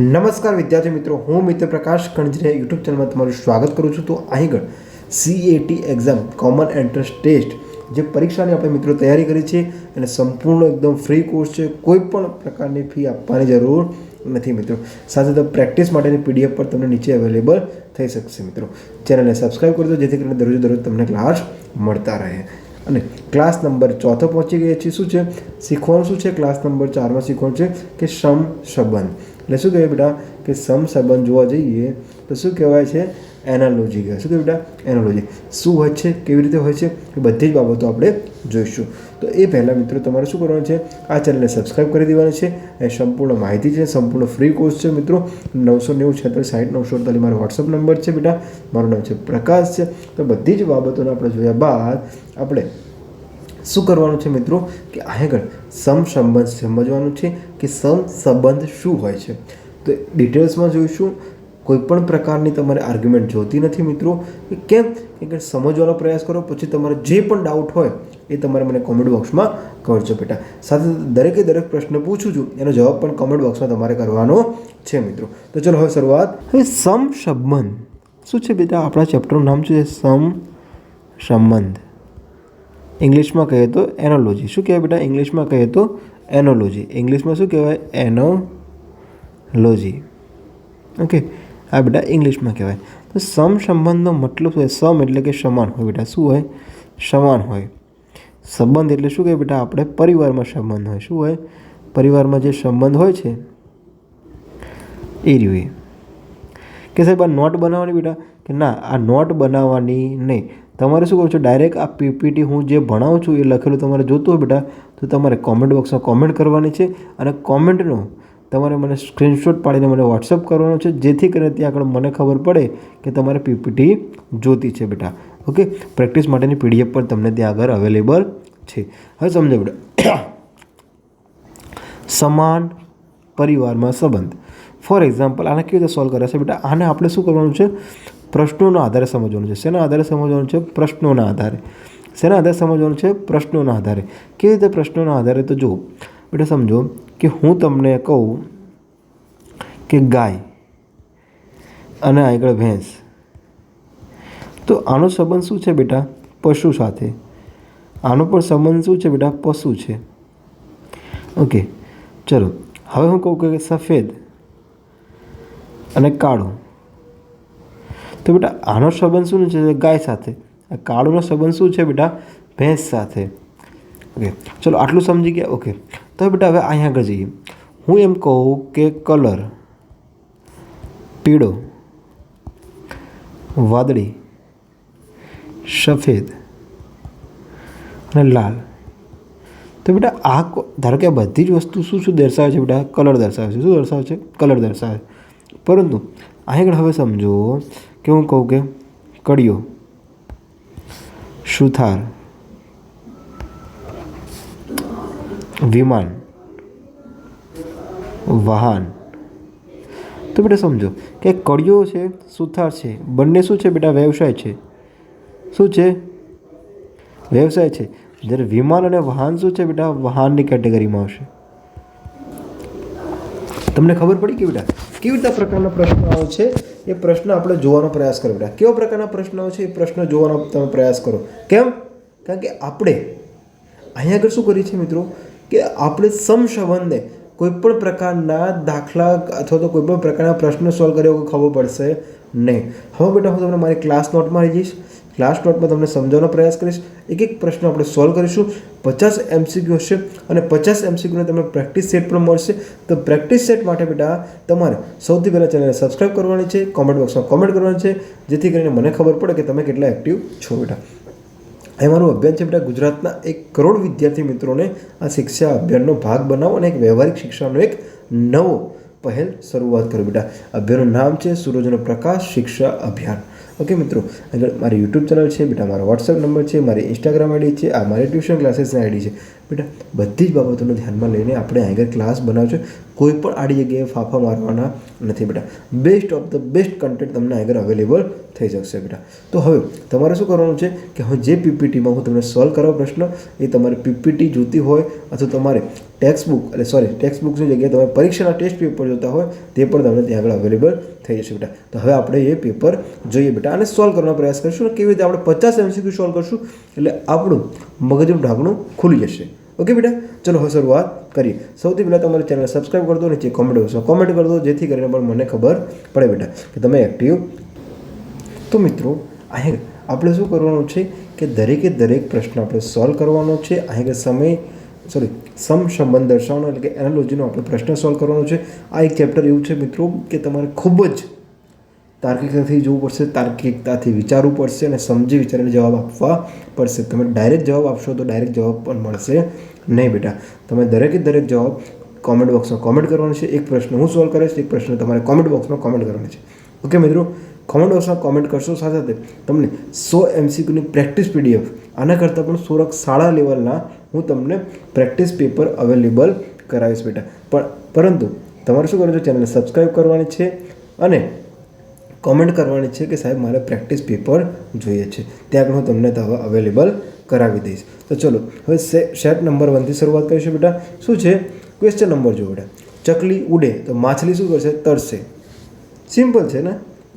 નમસ્કાર વિદ્યાર્થી મિત્રો, હું મિત્ર પ્રકાશ કણજરે યુટ્યુબ ચેનલમાં તમારું સ્વાગત કરું છું. તો અહીં CAT exam common entrance test જે પરીક્ષાની આપણે મિત્રો તૈયારી કરી છે અને સંપૂર્ણ એકદમ ફ્રી કોર્સ છે. કોઈ પણ પ્રકારની ફી આપવાની જરૂર નથી મિત્રો. સાથે તો પ્રેક્ટિસ માટેની PDF પર તમને નીચે અવેલેબલ થઈ શકશે મિત્રો. ચેનલને સબસ્ક્રાઈબ કરી દો જેથી કરીને દરરોજ તમને ક્લાસ મળતા રહે. અને ક્લાસ નંબર 4 પહોંચી ગયા છીએ. શું છે શીખવાનું? શું છે ક્લાસ નંબર 4માં શીખવાનું છે કે સમ સંબંધ. એટલે શું કહેવાય બેટા કે સમ સંબંધ જોવા જઈએ તો શું કહેવાય છે? એનાલોજી કહેવાય. શું કહેવાય બેટા? એનાલોજી. શું હોય છે, કેવી રીતે હોય છે, એ બધી જ બાબતો આપણે જોઈશું. તો એ પહેલાં મિત્રો તમારે શું કરવાનું છે? આ ચેનલને સબસ્ક્રાઈબ કરી દેવાની છે. એ સંપૂર્ણ માહિતી છે, સંપૂર્ણ ફ્રી કોર્સ છે મિત્રો. 990 46 60 948 મારો વોટ્સઅપ નંબર છે બેટા. મારું નામ છે પ્રકાશ છે. તો બધી જ બાબતોને આપણે જોયા બાદ આપણે શું કરવાનું છે મિત્રો કે આગળ સમ સંબંધ સમજવાનું છે કે સમ સંબંધ શું હોય છે. તો ડિટેલ્સમાં જોઈશું. કોઈ પણ પ્રકારની તમારે આર્ગ્યુમેન્ટ જોતી નથી મિત્રો. કેમ કે સમજવાનો પ્રયાસ કરો, પછી તમારે જે પણ ડાઉટ હોય એ તમારે મને કોમેન્ટ બોક્સમાં કરજો બેટા. સાથે દરેકે દરેક પ્રશ્ન પૂછું છું, એનો જવાબ પણ કોમેન્ટ બોક્સમાં તમારે કરવાનો છે મિત્રો. તો ચલો હવે શરૂઆત. હવે સમ સંબંધ શું છે બેટા? આપણા ચેપ્ટરનું નામ છે સમ સંબંધ. ઇંગ્લિશમાં કહીએ તો એનોલોજી. શું કહેવાય બેટા? ઇંગ્લિશમાં કહીએ તો એનોલોજી. ઇંગ્લિશમાં શું કહેવાય? એનોલોજી. ઓકે, આ બેટા ઇંગ્લિશમાં કહેવાય. તો સમ સંબંધનો મતલબ શું? સમ એટલે કે સમાન હોય બેટા. શું હોય? સમાન હોય. સંબંધ એટલે શું કહેવાય બેટા? આપણે પરિવારમાં સંબંધ હોય. શું હોય? પરિવારમાં જે સંબંધ હોય છે એ રહ્યું. કે સાહેબ આ નોટ બનાવવાની બેટા? કે ના, આ નોટ બનાવવાની નહીં. તમારે શું કરું છું? ડાયરેક્ટ આ PPT હું જે ભણાવું છું એ લખેલું તમારે જોતું હોય બેટા, તો તમારે કોમેન્ટ બોક્સમાં કોમેન્ટ કરવાની છે. અને કોમેન્ટનો તમારે મને સ્ક્રીનશોટ પાડીને મને વોટ્સઅપ કરવાનો છે, જેથી કરીને ત્યાં આગળ મને ખબર પડે કે તમારે PPT જોતી છે બેટા. ઓકે, પ્રેક્ટિસ માટેની PDF પણ તમને ત્યાં આગળ અવેલેબલ છે. હવે સમજો બેટા, સમાન પરિવારમાં સંબંધ. ફોર એક્ઝામ્પલ આને કેવી રીતે સોલ્વ કરે છે બેટા? આને આપણે શું કરવાનું છે? પ્રશ્નોના આધારે સમજવાનું છે. શેના આધારે સમજવાનું છે? પ્રશ્નોના આધારે. શેના આધારે સમજવાનું છે? પ્રશ્નોના આધારે. કેવી રીતે પ્રશ્નોના આધારે? તો જુઓ બેટા, સમજો કે હું તમને કહું કે ગાય અને આગળ ભેંસ, તો આનો સંબંધ શું છે બેટા? પશુ સાથે. આનો પણ સંબંધ શું છે બેટા? પશુ છે. ઓકે, ચલો હવે હું કહું કે સફેદ અને કાળું, તો બેટા આનો સંબંધ શું છે? ગાય સાથે. કાળુનો સંબંધ શું છે બેટા? ભેંસ સાથે. ઓકે, ચલો આટલું સમજી ગયા. ઓકે, તો બેટા હવે અહીંયા આગળ જઈએ. હું એમ કહું કે કલર પીળો, વાદળી, સફેદ અને લાલ. તો બેટા આ ધારો કે આ બધી જ વસ્તુ શું દર્શાવે છે બેટા? કલર દર્શાવે છે. શું દર્શાવે છે? કલર દર્શાવે. પરંતુ આગળ હવે સમજો કે હું કહું કે કડિયો, સુથાર, વિમાન, વાહન. તો બેટા સમજો કે કડિયો છે, સુથાર છે, બંને શું છે બેટા? વ્યવસાય છે. શું છે? વ્યવસાય છે. જ્યારે વિમાન અને વાહન શું છે બેટા? વાહનની કેટેગરીમાં આવશે. તમને ખબર પડી કે બેટા કેવી રીતે પ્રકારના પ્રશ્નો આવે છે? એ પ્રશ્ન આપણે જોવાનો પ્રયાસ કરો બેટા. કેવા પ્રકારના પ્રશ્નો આવે છે એ પ્રશ્ન જોવાનો તમે પ્રયાસ કરો. કેમ? કારણ કે આપણે અહીંયા આગળ શું કરીએ છીએ મિત્રો કે આપણે સમસંબંધને કોઈ પણ પ્રકારના દાખલા અથવા તો કોઈ પણ પ્રકારના પ્રશ્ન સોલ્વ કર્યો ખબર પડશે નહીં. હવે બેટા હું તમને મારી ક્લાસ નોટમાં આવી જઈશ. ક્લાસ નોટમાં તમને સમજાવવાનો પ્રયાસ કરીશ. એક એક પ્રશ્ન આપણે સોલ્વ કરીશું. 50 MCQ હશે અને 50 MCQને તમને પ્રેક્ટિસ સેટ પણ મળશે. તો પ્રેક્ટિસ સેટ માટે બેટા તમારે સૌથી પહેલાં ચેનલને સબસ્ક્રાઈબ કરવાની છે, કોમેન્ટ બોક્સમાં કોમેન્ટ કરવાની છે, જેથી કરીને મને ખબર પડે કે તમે કેટલા એક્ટિવ છો બેટા. એ મારું અભિયાન છે બેટા, ગુજરાતના 1 કરોડ વિદ્યાર્થી મિત્રોને આ શિક્ષા અભિયાનનો ભાગ બનાવો અને એક વ્યવહારિક શિક્ષાનો એક નવો પહેલ શરૂઆત કરો બેટા. અભિયાનનું નામ છે સૂરજનો પ્રકાશ શિક્ષા અભિયાન. ઓકે મિત્રો, આગળ મારી યુટ્યુબ ચેનલ છે બેટા, મારો વોટ્સઅપ નંબર છે, મારી ઇન્સ્ટાગ્રામ ID છે, આ મારી ટ્યુશન ક્લાસીસની ID છે. બેટા બધી જ બાબતોને ધ્યાનમાં લઈને આપણે આગળ ક્લાસ બનાવજો. કોઈ પણ આડી જગ્યાએ ફાફા મારવાના નથી બેટા. Best of the best content તમને આગળ અવેલેબલ થઈ જશે બેટા. તો હવે તમારે શું કરવાનું છે કે હવે જે પીપીટીમાં હું તમને સોલ્વ કરાવો પ્રશ્ન એ તમારે પીપીટી જોતી હોય અથવા તમારે ટેક્સ્ટબુકની જગ્યાએ તમે પરીક્ષાના ટેસ્ટ પેપર જોતા હોય તે પણ તમને ત્યાં આગળ અવેલેબલ થઈ જશે બેટા. તો હવે આપણે એ પેપર જોઈએ બેટા અને સોલ્વ કરવાનો પ્રયાસ કરીશું. અને કેવી રીતે આપણે 50 MCQ સોલ્વ કરશું એટલે આપણું મગજનું ઢાંકણું ખુલી જશે. ઓકે બેટા, ચલો હવે શરૂઆત કરીએ. સૌથી પહેલાં તમારી ચેનલ સબસ્ક્રાઈબ કરી દો, નીચે કોમેન્ટ કરી દો, જેથી કરીને પણ મને ખબર પડે બેટા કે તમે એક્ટિવ. તો મિત્રો અહીં આપણે શું કરવાનું છે કે દરેક પ્રશ્ન આપણે સોલ્વ કરવાનો છે. અહીં સમ સંબંધ દર્શાવવાનો એટલે કે એનાલોજીનો આપણે પ્રશ્ન સોલ્વ કરવાનો છે. આ એક ચેપ્ટર એવું છે મિત્રો કે તમારે ખૂબ જ તાર્કિકતાથી જોવું પડશે, તાર્કિકતાથી વિચારવું પડશે અને સમજી વિચારીને જવાબ આપવા પડશે. તમે ડાયરેક્ટ જવાબ આપશો તો ડાયરેક્ટ જવાબ પણ મળશે નહીં બેટા. તમે દરેક જવાબ કોમેન્ટ બોક્સમાં કોમેન્ટ કરવાનો છે. એક પ્રશ્ન હું સોલ્વ કરીશ, એક પ્રશ્ન તમારે કોમેન્ટ બોક્સમાં કોમેન્ટ કરવાનો છે. ઓકે મિત્રો, કોમેન્ટ બોક્સમાં કોમેન્ટ કરશો, સાથે તમને 100 MCQની પ્રેક્ટિસ PDF આના કરતાં પણ શાળા લેવલના હું તમને પ્રેક્ટિસ પેપર અવેલેબલ કરાવીશ બેટા. પરંતુ તમારે શું કરવાનું છે, ચેનલને સબસ્ક્રાઈબ કરવાની છે અને કોમેન્ટ કરવાની છે કે સાહેબ મારે પ્રેક્ટિસ પેપર જોઈએ છે. ત્યાં આગળ હું તમને અવેલેબલ કરાવી દઈશ. તો ચલો હવે સેટ નંબર 1થી શરૂઆત કરીશું બેટા. શું છે ક્વેશ્ચન નંબર જો બેટા, ચકલી ઉડે તો માછલી શું કરશે? તરશે. સિમ્પલ છે ને?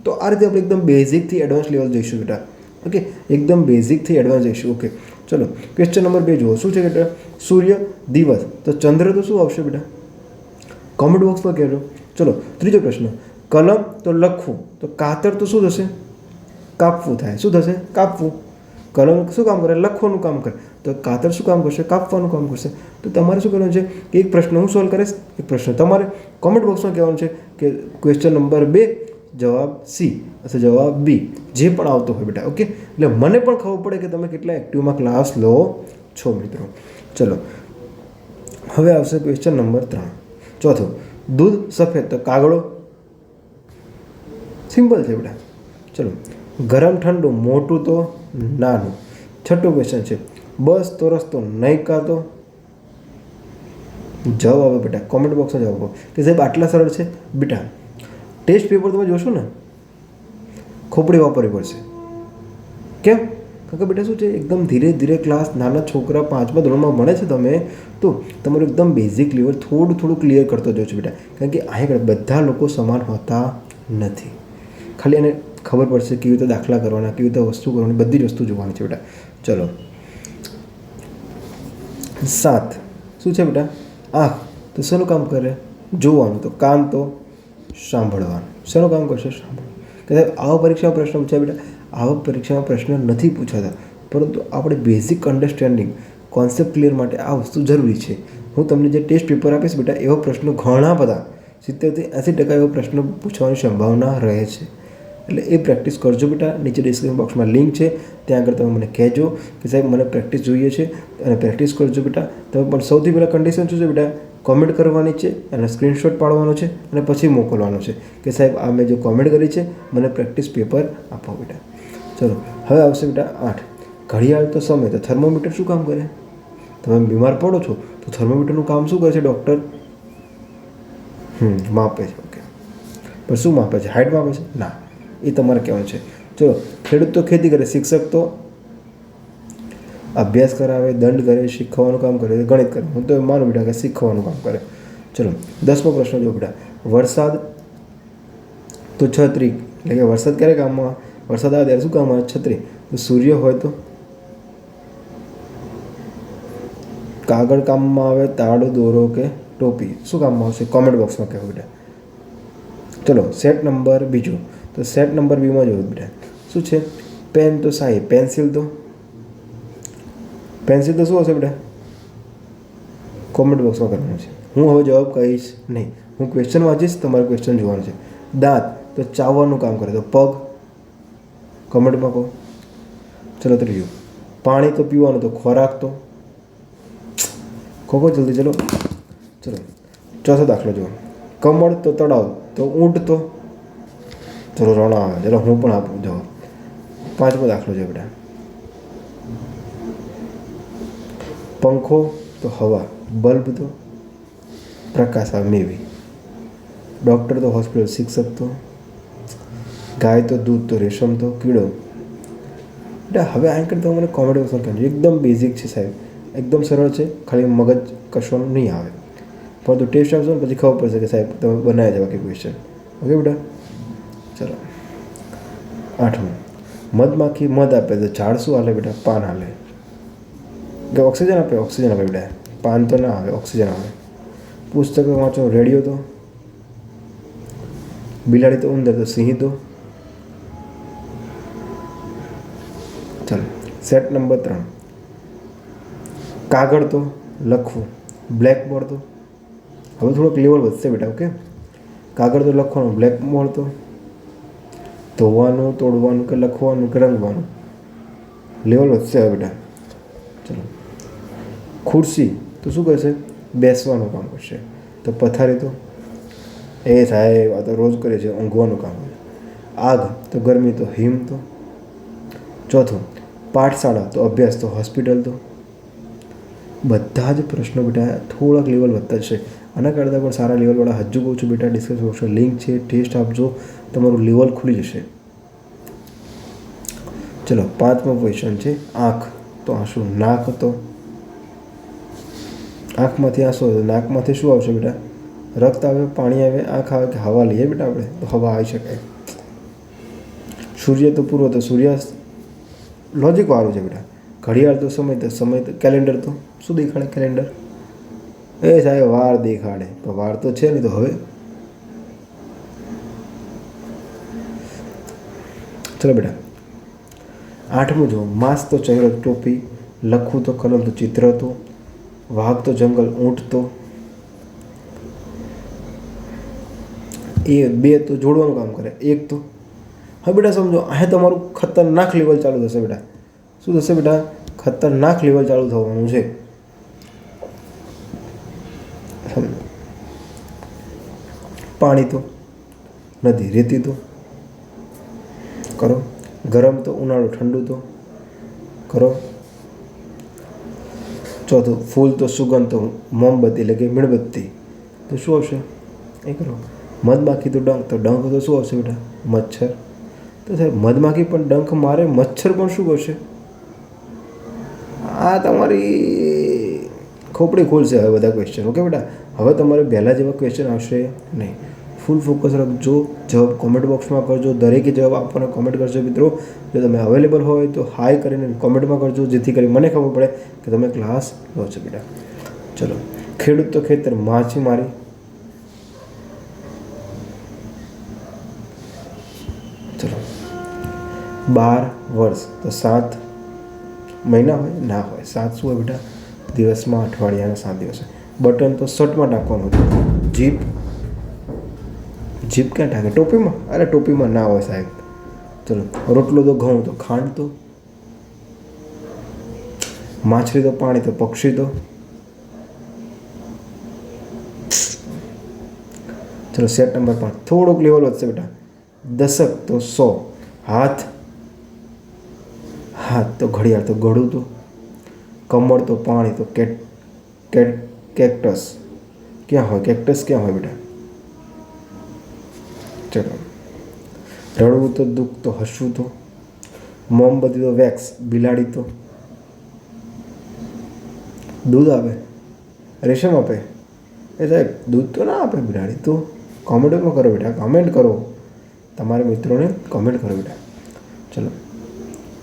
તો આ રીતે આપણે એકદમ બેઝિકથી એડવાન્સ લેવલ જઈશું બેટા. ઓકે, એકદમ બેઝિકથી એડવાન્સ જઈશું. ઓકે ચલો ક્વેશ્ચન નંબર 2 જુઓ. શું છે બેટા? સૂર્ય, દિવસ તો ચંદ્ર તો શું આવશે બેટા? કોમેન્ટ બોક્સમાં કહેજો. ચલો ત્રીજો પ્રશ્ન, કલમ તો લખવું, તો કાતર તો શું થશે? કાપવું થાય. શું થશે? કાપવું. કલમ શું કામ કરે? લખવાનું કામ કરે. તો કાતર શું કામ કરશે? કાપવાનું કામ કરશે. તો તમારે શું કરવાનું છે કે એક પ્રશ્ન હું સોલ્વ કરીશ, એક પ્રશ્ન તમારે કોમેન્ટ બોક્સમાં કહેવાનું છે કે ક્વેશ્ચન નંબર 2 જવાબ C અથવા જવાબ B જે પણ આવતો હોય બેટા. ઓકે, એટલે મને પણ ખબર પડે કે તમે કેટલા એક્ટિવમાં ક્લાસ લો છો મિત્રો. ચલો હવે આવશે ક્વેશ્ચન નંબર 3. ચોથો, દૂધ સફેદ તો કાગળો. સિમ્પલ છે બેટા. ચલો ગરમ ઠંડુ, મોટું તો નાનું. છઠ્ઠો ક્વેશ્ચન છે, બસ તો રસ્તો, નહીં કાં તો. જવાબ આવે બેટા, કોમેન્ટ બોક્સમાં જવાબ આપો કે સાહેબ આટલા સરળ છે બેટા. ટેસ્ટ પેપર તમે જોશો ને, ખોપડી વાપરવી પડશે. કેમ? કારણ કે બેટા શું છે, એકદમ ધીરે ધીરે ક્લાસ, નાના છોકરા 5મા ધોરણમાં ભણે છે તમે, તો તમારું એકદમ બેઝિક લેવલ થોડું ક્લિયર કરતો જજો છો બેટા. કારણ કે અહીં બધા લોકો સમાન હોતા નથી. ખાલી એને ખબર પડશે કેવી રીતે દાખલા કરવાના, કેવી રીતે વસ્તુ કરવાની, બધી જ વસ્તુ જોવાની છે બેટા. ચલો 7 શું છે બેટા? આંખ તો શેનું કામ કરે? જોવાનું. તો કાન તો સાંભળવાનું. શેનું કામ કરશે? સાંભળવાનું. કે સાહેબ આવા પરીક્ષામાં પ્રશ્ન પૂછાય બેટા? આવા પરીક્ષામાં પ્રશ્ન નથી પૂછાતા, પરંતુ આપણે બેઝિક અન્ડરસ્ટેન્ડિંગ, કોન્સેપ્ટ ક્લિયર માટે આ વસ્તુ જરૂરી છે. હું તમને જે ટેસ્ટ પેપર આપીશ બેટા, એવા પ્રશ્નો ઘણા બધા 70-80% એવા પ્રશ્નો પૂછવાની સંભાવના રહે છે. એટલે એ પ્રેક્ટિસ કરજો બેટા. નીચે ડિસ્ક્રિપ્શન બોક્સમાં લિંક છે, ત્યાં આગળ તમે મને કહેજો કે સાહેબ મને પ્રેક્ટિસ જોઈએ છે અને પ્રેક્ટિસ કરજો બેટા. તમે પણ સૌથી પહેલાં કન્ડિશન શું છે બેટા? કોમેન્ટ કરવાની છે અને સ્ક્રીનશોટ પાડવાનો છે અને પછી મોકલવાનો છે કે સાહેબ આ મેં જે કોમેન્ટ કરી છે મને પ્રેક્ટિસ પેપર આપો બેટા. ચલો હવે આવશે બેટા 8, ઘડિયાળ તો સમય. તો થર્મોમીટર શું કામ કરે? તમે બીમાર પડો છો તો થર્મોમીટરનું કામ શું કરે છે ડૉક્ટર? માપે છે. ઓકે, પણ શું માપે છે? હાઇટ માપે છે? ના, એ તમારે કહેવાનું છે. ચલો ખેડૂત તો ખેતી કરે, શિક્ષક તો અભ્યાસ કરાવે, દંડ કરે, શીખવાનું કામ કરે, ગણિત કરે. હું તો માનું બેટા કે શીખવાનું કામ કરે. ચલો 10મો પ્રશ્ન જો બેટા, વરસાદ તો છત્રી, એટલે કે વરસાદ ક્યારે કામમાં? વરસાદ આવે ત્યારે શું કામ આવે? છત્રી. તો સૂર્ય હોય તો કાગળ કામમાં આવે, તાળો, દોરો કે ટોપી શું કામમાં આવશે? કોમેન્ટ બોક્સમાં કહેવો બેટા. ચલો સેટ નંબર 2. તો સેટ નંબર 2માં જોયું બેટા શું છે? પેન તો શાહી, પેન્સિલ તો શું હશે બેટા? કોમેન્ટ બોક્સમાં કરવાનું છે. હું હવે જવાબ કહીશ નહીં, હું ક્વેશ્ચન વાંચીશ, તમારે ક્વેશ્ચન જોવાનું છે. દાંત તો ચાવવાનું કામ કરે, તો પગ. કોમેન્ટમાં કહો. ચલો ત્રીજું, પાણી તો પીવાનું, તો ખોરાક તો. કહો જલ્દી. ચલો ચોથો દાખલો જુઓ, કમળ તો તળાવ, તો ઊંટ તો. ચલો રોણા આવે. ચલો હું પણ આપું જવાબ. 5મો દાખલો છે બેટા, પંખો તો હવા, બલ્બ તો પ્રકાશ આવે મે બી, ડૉક્ટર તો હોસ્પિટલ, શિક્ષક તો ગાય, તો દૂધ, તો રેશમ, તો કીડો. એટલે હવે આ કરતાં મને કોમેડી ક્વેશ્ચન કહે, એકદમ બેઝિક છે સાહેબ, એકદમ સરળ છે, ખાલી મગજ કશવાનું નહીં આવે, પરંતુ ટેસ્ટ આવશે ને પછી ખબર પડશે કે સાહેબ તમે બનાવ્યા છે બાકી ક્વેશ્ચન. ઓકે બેટા, ચલો 8મું. મધમાખી મધ આપે તો ઝાડ શું હાલે બેટા? પાન હાલે. કે ઓક્સિજન આપે? ઓક્સિજન આપે બેટા. પાન તો ના આવે, ઓક્સિજન આવે. પુસ્તક વાંચો, રેડિયો તો, બિલાડી તો ઉંદર, તો સિંહ તો. ચાલો સેટ નંબર 3. કાગળ તો લખવું, બ્લેકબોર્ડ તો, હવે થોડોક લેવલ વધશે બેટા. ઓકે, કાગળ તો લખવાનું, બ્લેકબોર્ડ તો ધોવાનું, તોડવાનું, કે લખવાનું, કે રંગવાનું. લેવલ વધશે હવે બેટા. ચલો, ખુરશી તો શું કરશે? બેસવાનું કામ કરશે. તો પથારી તો એ સાહેબ આ તો રોજ કરે છે, ઊંઘવાનું કામ. આગ તો ગરમી, તો હિમ તો. ચોથું, પાઠશાળા તો અભ્યાસ, તો હોસ્પિટલ તો. બધા જ પ્રશ્નો બેટા થોડાક લેવલ વધતા છે. આના કરતાં પણ સારા લેવલવાળા હજુ કહું છું બેટા, ડિસ્કશન બોક્સમાં લિંક છે, ટેસ્ટ આપજો, તમારું લેવલ ખુલી જશે. ચલો 5મો ક્વેશ્ચન છે, આંખ તો આંસુ, નાક તો આંખમાંથી આંસુ આવે તો નાકમાંથી શું આવશે બેટા? રક્ત આવે, પાણી આવે, આંખ આવે, કે હવા લઈએ બેટા આપણે? તો હવા આવી શકે. સૂર્ય તો પૂર્વ, તો સૂર્યાસ્ત. લોજિક વાળું છે બેટા. ઘડિયાળ તો સમય, તો સમય તો કેલેન્ડર તો શું દેખાડે? કેલેન્ડર. એ સાહેબ વાર દેખાડે, તો વાર તો છે નહીં. તો હવે ચલો બેટા 8મું જો, માસ તો ચહેરો, ટોપી, લખવું તો કલમ, તો ચિત્ર તો, વાઘ તો જંગલ, ઊંટ તો. એ 2 તો જોડવાનું કામ કરે, 1 તો. હવે બેટા સમજો, આ તમારું ખતરનાક લેવલ ચાલુ થશે બેટા. શું થશે બેટા? ખતરનાક લેવલ ચાલુ થવાનું છે. પાણી તો નદી, રેતી તો કરો, ગરમ તો ઉનાળો, ઠંડુ તો કરો. ચોથું, ફૂલ તો સુગંધ, તો મોમબત્તી એટલે કે મીણબત્તી. તો શું આવશે? એ કરો. મધમાખી તો ડંખ, તો ડંખ તો શું આવશે બેટા? મચ્છર. તો સાહેબ મધમાખી પણ ડંખ મારે, મચ્છર પણ શું કરશે? આ તમારી ખોપડી ખોલશે હવે બધા ક્વેશ્ચન. ઓકે બેટા, હવે તમારે પહેલાં જેવા ક્વેશ્ચન આવશે નહીં. ફૂલ ફોકસ રાખજો, જવાબ કોમેન્ટ બોક્સમાં કરજો, દરેકે જવાબ આપવાનો કોમેન્ટ કરજો મિત્રો. જો તમે અવેલેબલ હોય તો હાઈ કરીને કોમેન્ટમાં કરજો, જેથી કરી મને ખબર પડે કે તમે ક્લાસ લો છો બેટા. ચલો, ખેડૂત તો ખેતર, માછીમારી. ચલો, 12 વર્ષ તો 7 મહિના હોય? ના હોય. 7 શું હોય બેટા? દિવસમાં, અઠવાડિયાના 7 દિવસ. બટન તો શર્ટમાં નાખવાનું હતું. જીપ, જીપ ક્યાં ટાંકે? ટોપીમાં? અરે ટોપીમાં ના હોય સાહેબ. ચલો, રોટલો તો ઘઉં, તો ખાંડ તો. માછલી તો પાણી, તો પક્ષી તો. ચલો સેટ નંબર 5, થોડોક લેવલ વધશે બેટા. દશક તો 100, હાથ, હાથ તો ઘડિયાળ, તો ઘડું તો. કમળ તો પાણી, તો કેક્ટસ. ક્યાં હોય કેક્ટસ? ક્યાં હોય બેટા? ચલો, રડવું તો દુઃખ, તો હસવું તો. મોમબત્તી તો વેક્સ, બિલાડી તો દૂધ આપે, રેશમ આપે. એ સાહેબ દૂધ તો ના આપે બિલાડી. તો કોમેન્ટમાં કરો બેટા, કમેન્ટ કરો, તમારા મિત્રોને કમેન્ટ કરો બેટા. ચલો,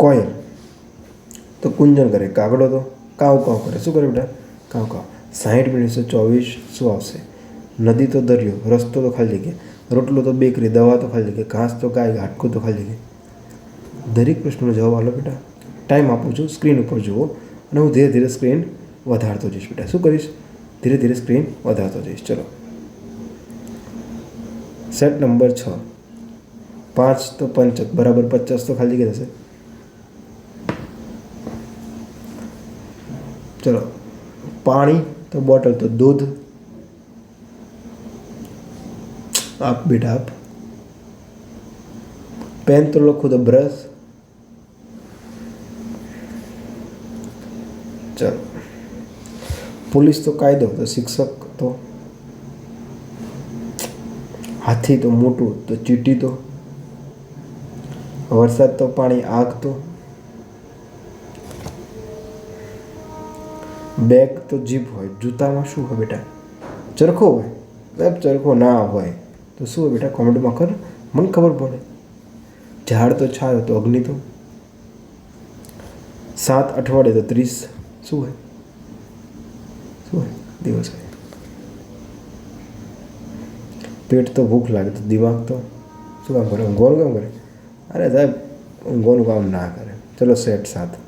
કોયલ તો કુંજન કરે, કાગડો તો કાવ કાવ કરે. શું કરે બેટા? કાવ કાવ. 60 મિનિટ 24 શું આવશે? નદી તો દરિયો, રસ્તો તો ખાલી જગ્યા, રોટલો તો બેકરી, દવા તો ખાલી જગ્યા, ઘાસ તો ગાય, હાડકું તો ખાલી જગ્યા. દરેક પ્રશ્નનો જવાબ આલો બેટા. ટાઈમ આપું છું, સ્ક્રીન ઉપર જુઓ, અને હું ધીરે ધીરે સ્ક્રીન વધારતો જઈશ બેટા. શું કરીશ? ધીરે ધીરે સ્ક્રીન વધારતો જઈશ. ચલો, સેટ નંબર 6, 5 તો 5 બરાબર 50 તો ખાલી જગ્યા થશે. ચલો, પાણી તો બોટલ, તો દૂધ. આપ બેટા આપ. પેન તો લખું, તો બ્રશ. ચલો, પોલીસ તો કાયદો, તો શિક્ષક તો, હાથી તો મોટું, તો ચીંટી તો, વરસાદ તો પાણી, આગ તો, બેગ તો જીભ હોય, જૂતામાં શું હોય બેટા? ચરખો હોય. સાહેબ ચરખો ના હોય તો શું હોય બેટા? કોમેન્ટમાં કર, મને ખબર પડે. ઝાડ તો છાયો, તો અગ્નિ તો, 7 અઠવાડિયે તો 30 શું હોય? શું હોય? દિવસ હોય. પેટ તો ભૂખ લાગે તો દિમાગ તો શું કામ કરે? ઊંઘવાનું કામ કરે? અરે સાહેબ ઊંઘવાનું કામ ના કરે. ચલો સેટ 7.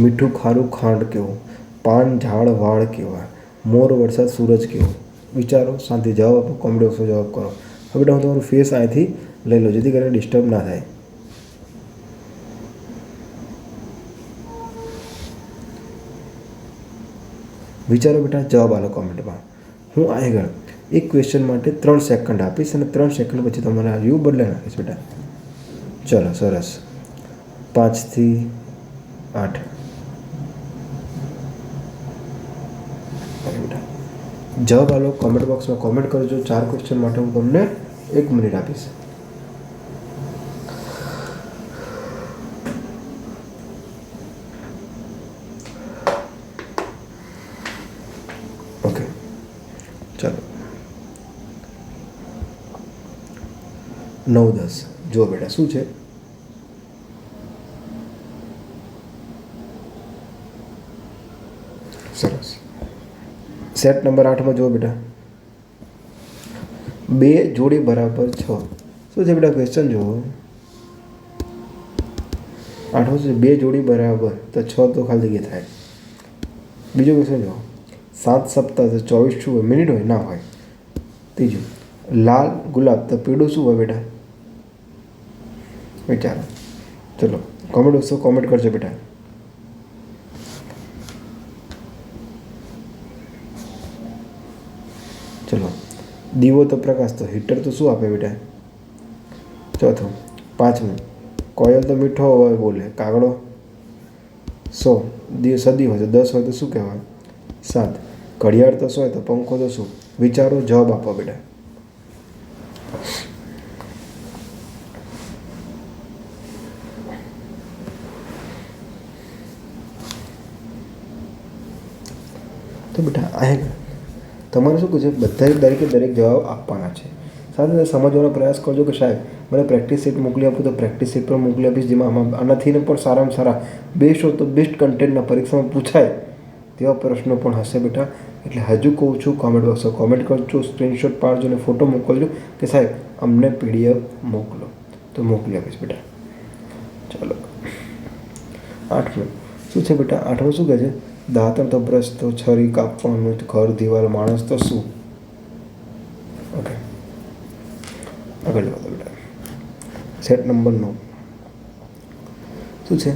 મીઠું ખારું ખાંડ કેવું, પાન ઝાડ વાળ કેવા, મોર વરસાદ સૂરજ કેવો? વિચારો, શાંતિ જવાબ આપો, કોમેન્ટ બોક્સમાં જવાબ કરો. હવે બેટા હું તમારું ફેસ અહીંથી લઈ લો જેથી કરીને ડિસ્ટર્બ ના થાય. વિચારો બેટા, જવાબ આલો કોમેન્ટમાં. હું આગળ એક ક્વેશ્ચન માટે 3 સેકન્ડ આપીશ અને 3 સેકન્ડ પછી તમારે આ વ્યૂ બદલાઈ નાખીશ બેટા. ચલો સરસ. 5 થી 8. જવાબ આલો કોમેન્ટ બોક્સમાં કોમેન્ટ કરજો. 4 ક્વેશ્ચન માટે હું તમને 1 મિનિટ આપીશ. ઓકે ચાલો 9 10. જો બેટા શું છે? સરસ. સેટ નંબર 8માં જુઓ બેટા, 2 જોડી બરાબર 6. શું છે બેટા ક્વેશ્ચન જુઓ. 8માં શું છે? 2 જોડી બરાબર તો 6 તો ખાલી જગ્યા થાય. બીજો ક્વેશ્ચન જુઓ, 7 સપ્તાહ તો 24 શું હોય? મિનિટ હોય? ના હોય. ત્રીજું, લાલ ગુલાબ તો પીળું શું હોય બેટા? વિચારો. ચલો કોમેન્ટ બોક્સમાં કોમેન્ટ કરજો બેટા. ચલો, દીવો તો પ્રકાશ તો હીટર તો શું આપે બેટા? ચોથું. 5મું, કોયલ તો મીઠો હોય બોલે, કાગડો 100 સદી હોય તો 10 હોય તો શું કહેવાય? 7. ઘડિયાળ તો 100 હોય તો પંખો તો શું? વિચારો, જવાબ આપો બેટા. તો બેટા આ તમારે શું કહે છે? બધા દરેક જવાબ આપવાના છે. સાથે સાથે સમજવાનો પ્રયાસ કરજો કે સાહેબ મને પ્રેક્ટિસ સેટ મોકલી આપો તો પ્રેક્ટિસ સેટ પણ મોકલી આપીશ, જેમાં આનાથી પણ સારામાં સારા બેસ્ટ હોય તો બેસ્ટ કન્ટેન્ટના પરીક્ષામાં પૂછાય તેવા પ્રશ્નો પણ હશે બેટા. એટલે હજુ કહું છું, કોમેન્ટ બોક્સમાં કોમેન્ટ કરજો, સ્ક્રીનશોટ પાડજો અને ફોટો મોકલજો કે સાહેબ અમને PDF મોકલો, તો મોકલી આપીશ બેટા. ચાલો 8મું શું છે બેટા? 8મું શું કહે છે? દાંતણ તો બ્રશ તો છરી કાપવાનું, ઘર દિવાલ માણસ તો શું? ઓકે આગળ જવા દો બેટા. સેટ નંબર 9 શું છે?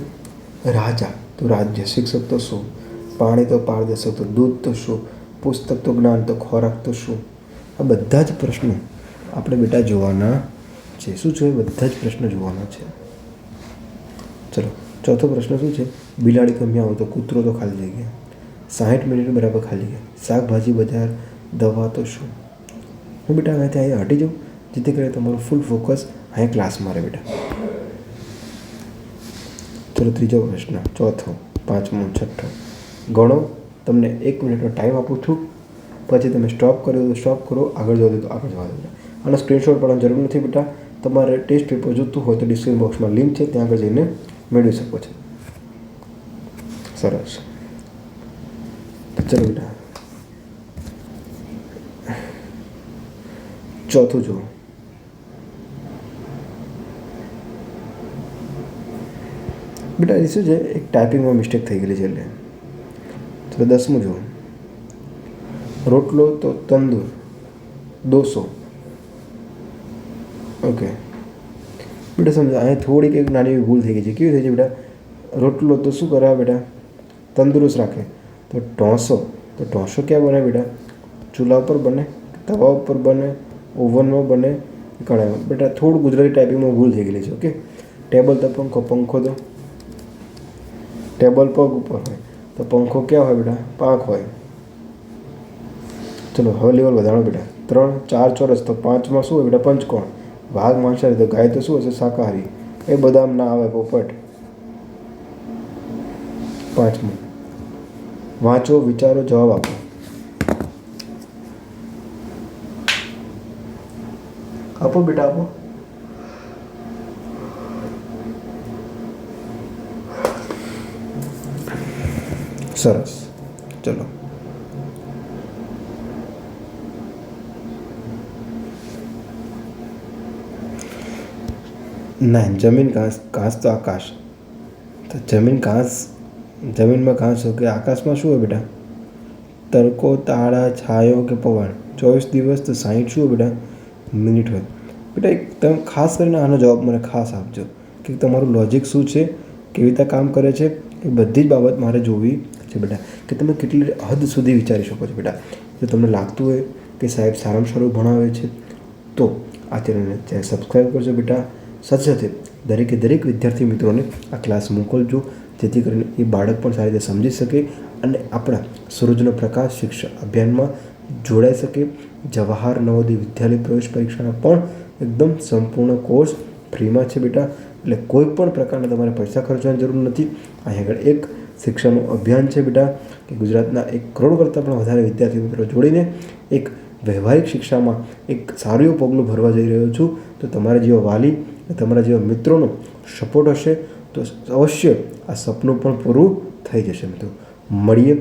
રાજા તો રાજ્ય, શિક્ષક તો શું? પાણી તો પારદર્શક તો દૂધ તો શું? પુસ્તક તો જ્ઞાન તો ખોરાક તો શું? આ બધા જ પ્રશ્નો આપણે બેટા જોવાના છે. શું છે? બધા જ પ્રશ્નો જોવાના છે. ચલો ચોથો પ્રશ્ન શું છે? બિલાડી ગમ્યા હોય તો કૂતરો તો ખાલી જગ્યા, 60 મિનિટ બરાબર ખાલી જગ્યા, શાકભાજી બજાર દવા તો શું? હું બેટા અહીંથી અહીંયા હટી જાઉં જેથી કરીને તમારું ફૂલ ફોકસ અહીંયા ક્લાસમાં રહે બેટા. ચલો ત્રીજો પ્રશ્ન, ચોથો, 5મો, 6ઠ્ઠો. ગણો. તમને 1 મિનિટનો ટાઈમ આપું છું, પછી તમે સ્ટોપ કર્યો તો સ્ટોપ કરો, આગળ જવા દો તો આગળ જવા દો બેટા. આનો સ્ક્રીનશોટ પડવાની જરૂર નથી બેટા. તમારે ટેસ્ટ પેપર જોતું હોય તો ડિસ્ક્રિપ્શન બોક્સમાં લિંક છે, ત્યાં આગળ જઈને મેળવી શકો છો. સરસ. ચલો બેટા ચોથું જુઓ. બેટા એ શું છે? એક ટાઈપિંગમાં મિસ્ટેક થઈ ગયેલી છે એટલે. ચલો 10મું જુઓ. રોટલો તો તંદૂર 200. ઓકે બેટા સમજો અહીંયા થોડીક એક નાની એવી ભૂલ થઈ ગઈ છે. કેવી થઈ છે બેટા? રોટલો તો શું કરાવે બેટા? તંદુરસ્ત રાખે. તો ઢોસો ક્યાં બને બેટા? ચૂલા ઉપર બને, તવા ઉપર બને, ઓવનમાં બને, કઢાઈમાં. બેટા થોડું ગુજરાતી ટાઈપિંગમાં ભૂલ થઈ ગયેલી છે. ઓકે. ટેબલ તો પંખો તો ટેબલ પગ ઉપર હોય, તો પંખો ક્યાં હોય બેટા? પાંખ હોય. ચલો હવે લેવલ વધારો બેટા. 3 4 ચોરસ તો 5માં શું હોય બેટા? પંચકોણ. વાઘ માંસાહારી તો ગાય તો શું હશે? શાકાહારી. એ બદામ ના આવે પોપટ. 5મું વાંચો, વિચારો, જવાબ આપો. આપો બેટા આપો. સરસ. ચલો ના, જમીન ઘાસ, ઘાસ તો આકાશ. તો જમીન ઘાસ, જમીનમાં ઘાસ હોય કે આકાશમાં શું હોય બેટા? તડકો, તારા, છાયો કે પવન. 24 દિવસ તો 60 શું હોય બેટા? મિનિટ હોય. બેટા એક તમે ખાસ કરીને આનો જવાબ મને ખાસ આપજો કે તમારું લોજિક શું છે, કેવી રીતે કામ કરે છે, એ બધી જ બાબત મારે જોવી છે બેટા. કે તમે કેટલી હદ સુધી વિચારી શકો છો બેટા. જો તમને લાગતું હોય કે સાહેબ સારામાં સારું ભણાવે છે તો આ ચેનલને સબસ્ક્રાઈબ કરજો બેટા. સાથે સાથે દરેક વિદ્યાર્થી મિત્રોને આ ક્લાસ મોકલજો, જેથી કરીને એ બાળક પણ સારી રીતે સમજી શકે અને આપણા સૂરજનો પ્રકાશ શિક્ષણ અભિયાનમાં જોડાઈ શકે. જવાહર નવોદય વિદ્યાલય પ્રવેશ પરીક્ષાના પણ એકદમ સંપૂર્ણ કોર્સ ફ્રીમાં છે બેટા. એટલે કોઈ પણ પ્રકારના તમારે પૈસા ખર્ચવાની જરૂર નથી. અહીં આગળ એક શિક્ષણનું અભિયાન છે બેટા કે ગુજરાતના 1 કરોડ કરતાં પણ વધારે વિદ્યાર્થી મિત્રો જોડીને એક વ્યવહારિક શિક્ષામાં એક સારું એવું પગલું ભરવા જઈ રહ્યો છું. તો તમારા જેવા વાલી, તમારા જેવા મિત્રોનો સપોર્ટ હશે તો અવશ્ય આ સપનું પણ પૂરું થઈ જશે મિત્રો. મળીએ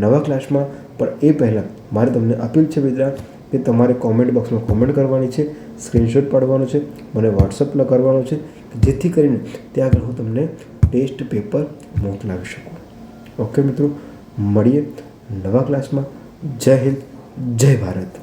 નવા ક્લાસમાં. પણ એ પહેલાં મારે તમને અપીલ છે બેટા કે તમારે કોમેન્ટ બોક્સમાં કોમેન્ટ કરવાની છે, સ્ક્રીનશોટ પાડવાનો છે, મને વોટ્સઅપ કરવાનો છે, જેથી કરીને ત્યાં આગળ હું તમને ટેસ્ટ પેપર મોકલાવી શકું. ઓકે મિત્રો, મળીએ નવા ક્લાસમાં. જય હિન્દ, જય ભારત.